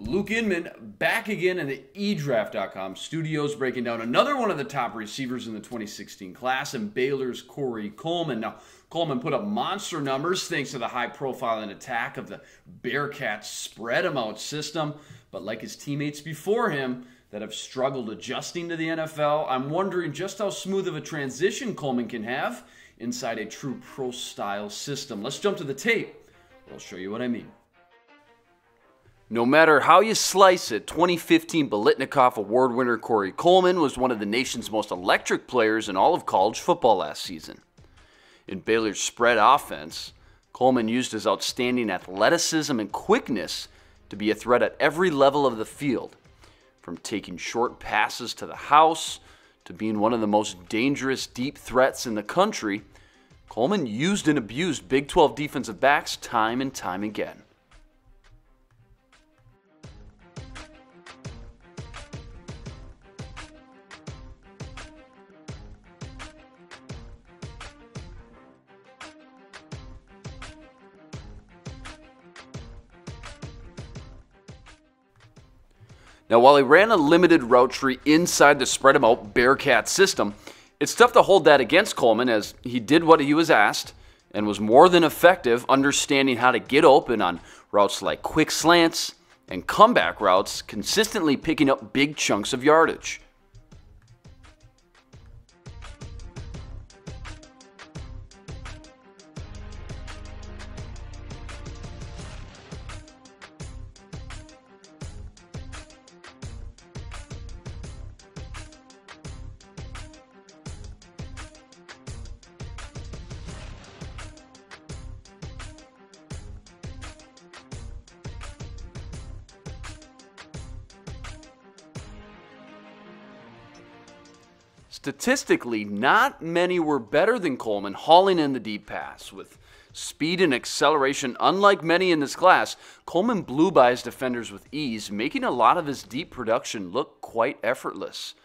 Luke Inman back again in the eDraft.com studios, breaking down another one of the top receivers in the 2016 class, and Baylor's Corey Coleman. Now, Coleman put up monster numbers thanks to the high profile and attack of the Bearcats spread him out system, but like his teammates before him that have struggled adjusting to the NFL, I'm wondering just how smooth of a transition Coleman can have inside a true pro-style system. Let's jump to the tape. I'll show you what I mean. No matter how you slice it, 2015 Biletnikoff Award winner Corey Coleman was one of the nation's most electric players in all of college football last season. In Baylor's spread offense, Coleman used his outstanding athleticism and quickness to be a threat at every level of the field, from taking short passes to the house to being one of the most dangerous deep threats in the country. Coleman used and abused Big 12 defensive backs time and time again. Now, while he ran a limited route tree inside the spread him out Bearcat system, it's tough to hold that against Coleman, as he did what he was asked and was more than effective understanding how to get open on routes like quick slants and comeback routes, consistently picking up big chunks of yardage. Statistically, not many were better than Coleman hauling in the deep pass. With speed and acceleration unlike many in this class, Coleman blew by his defenders with ease, making a lot of his deep production look quite effortless.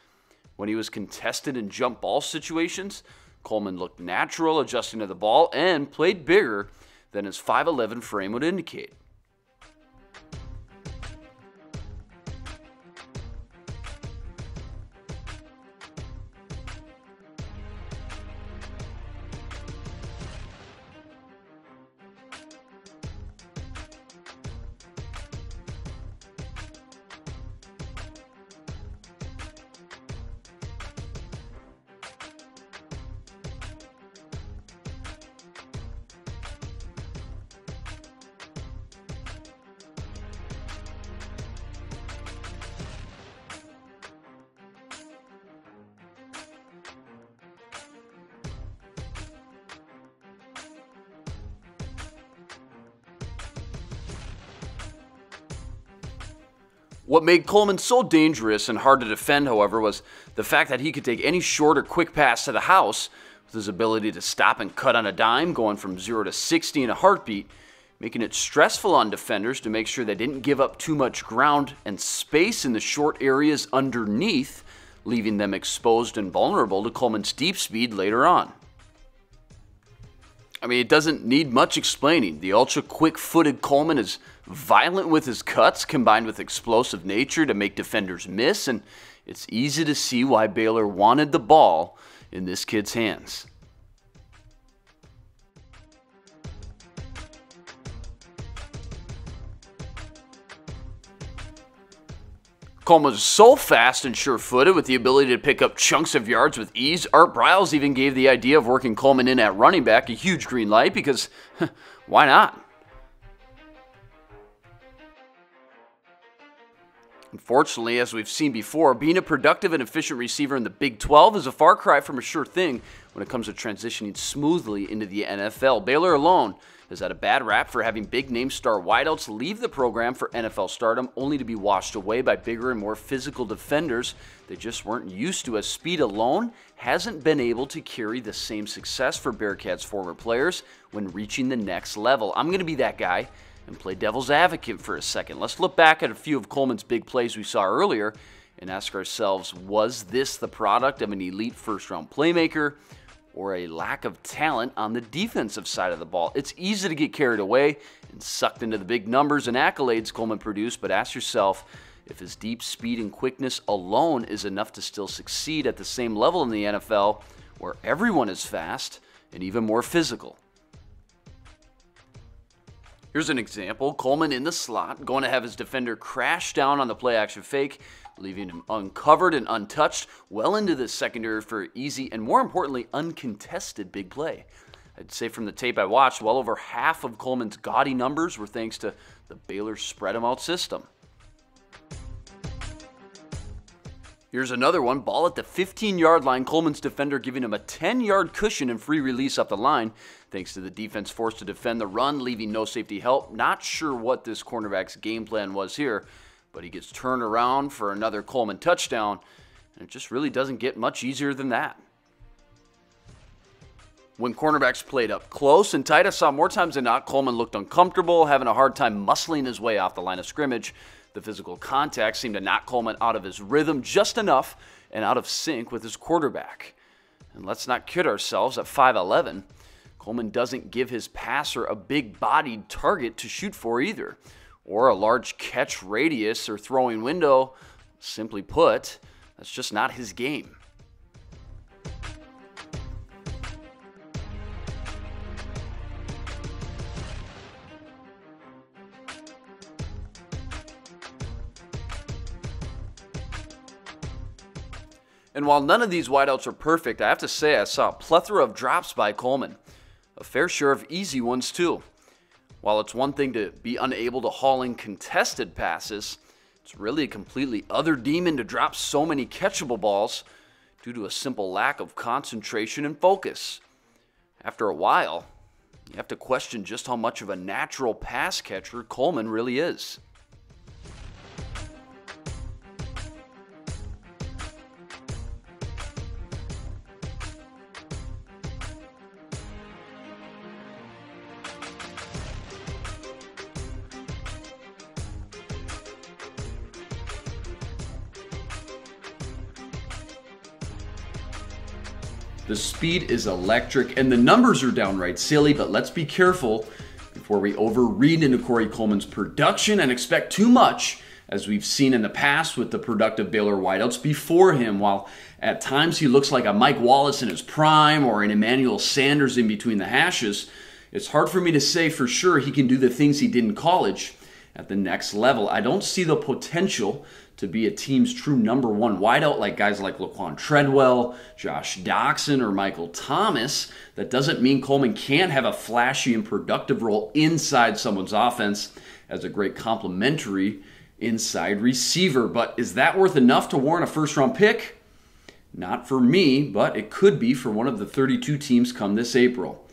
When he was contested in jump ball situations, Coleman looked natural adjusting to the ball and played bigger than his 5'11" frame would indicate. What made Coleman so dangerous and hard to defend, however, was the fact that he could take any short or quick pass to the house with his ability to stop and cut on a dime, going from 0 to 60 in a heartbeat, making it stressful on defenders to make sure they didn't give up too much ground and space in the short areas underneath, leaving them exposed and vulnerable to Coleman's deep speed later on. I mean, it doesn't need much explaining. The ultra-quick-footed Coleman is violent with his cuts combined with explosive nature to make defenders miss, and it's easy to see why Baylor wanted the ball in this kid's hands. Coleman was so fast and sure-footed with the ability to pick up chunks of yards with ease. Art Briles even gave the idea of working Coleman in at running back a huge green light because why not? Unfortunately, as we've seen before, being a productive and efficient receiver in the Big 12 is a far cry from a sure thing when it comes to transitioning smoothly into the NFL. Baylor alone has had a bad rap for having big-name star wideouts leave the program for NFL stardom, only to be washed away by bigger and more physical defenders they just weren't used to, as speed alone hasn't been able to carry the same success for Bearcats' former players when reaching the next level. I'm going to be that guy and play devil's advocate for a second. Let's look back at a few of Coleman's big plays we saw earlier and ask ourselves, was this the product of an elite first-round playmaker, or a lack of talent on the defensive side of the ball. It's easy to get carried away and sucked into the big numbers and accolades Coleman produced, but ask yourself if his deep speed and quickness alone is enough to still succeed at the same level in the NFL, where everyone is fast and even more physical. Here's an example. Coleman in the slot, going to have his defender crash down on the play-action fake, leaving him uncovered and untouched well into the secondary for easy and, more importantly, uncontested big play. I'd say from the tape I watched, well over half of Coleman's gaudy numbers were thanks to the Baylor spread-em-out system. Here's another one. Ball at the 15-yard line. Coleman's defender giving him a 10-yard cushion and free release up the line, thanks to the defense forced to defend the run, leaving no safety help. Not sure what this cornerback's game plan was here, but he gets turned around for another Coleman touchdown, and it just really doesn't get much easier than that. When cornerbacks played up close and tight, I saw more times than not Coleman looked uncomfortable, having a hard time muscling his way off the line of scrimmage. The physical contact seemed to knock Coleman out of his rhythm just enough and out of sync with his quarterback. And let's not kid ourselves, at 5'11", Coleman doesn't give his passer a big-bodied target to shoot for either, or a large catch radius or throwing window. Simply put, that's just not his game. And while none of these wideouts are perfect, I have to say I saw a plethora of drops by Coleman. A fair share of easy ones too. While it's one thing to be unable to haul in contested passes, it's really a completely other demon to drop so many catchable balls due to a simple lack of concentration and focus. After a while, you have to question just how much of a natural pass catcher Coleman really is. The speed is electric, and the numbers are downright silly, but let's be careful before we overread into Corey Coleman's production and expect too much, as we've seen in the past with the productive Baylor wideouts before him. While at times he looks like a Mike Wallace in his prime or an Emmanuel Sanders in between the hashes, it's hard for me to say for sure he can do the things he did in college at the next level. I don't see the potential to be a team's true number one wideout like guys like Laquan Treadwell, Josh Doxson, or Michael Thomas. That doesn't mean Coleman can't have a flashy and productive role inside someone's offense as a great complementary inside receiver. But is that worth enough to warrant a first-round pick? Not for me, but it could be for one of the 32 teams come this April.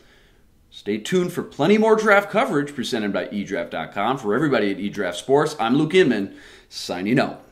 Stay tuned for plenty more draft coverage presented by eDraft.com. For everybody at eDraft Sports, I'm Luke Inman, signing out.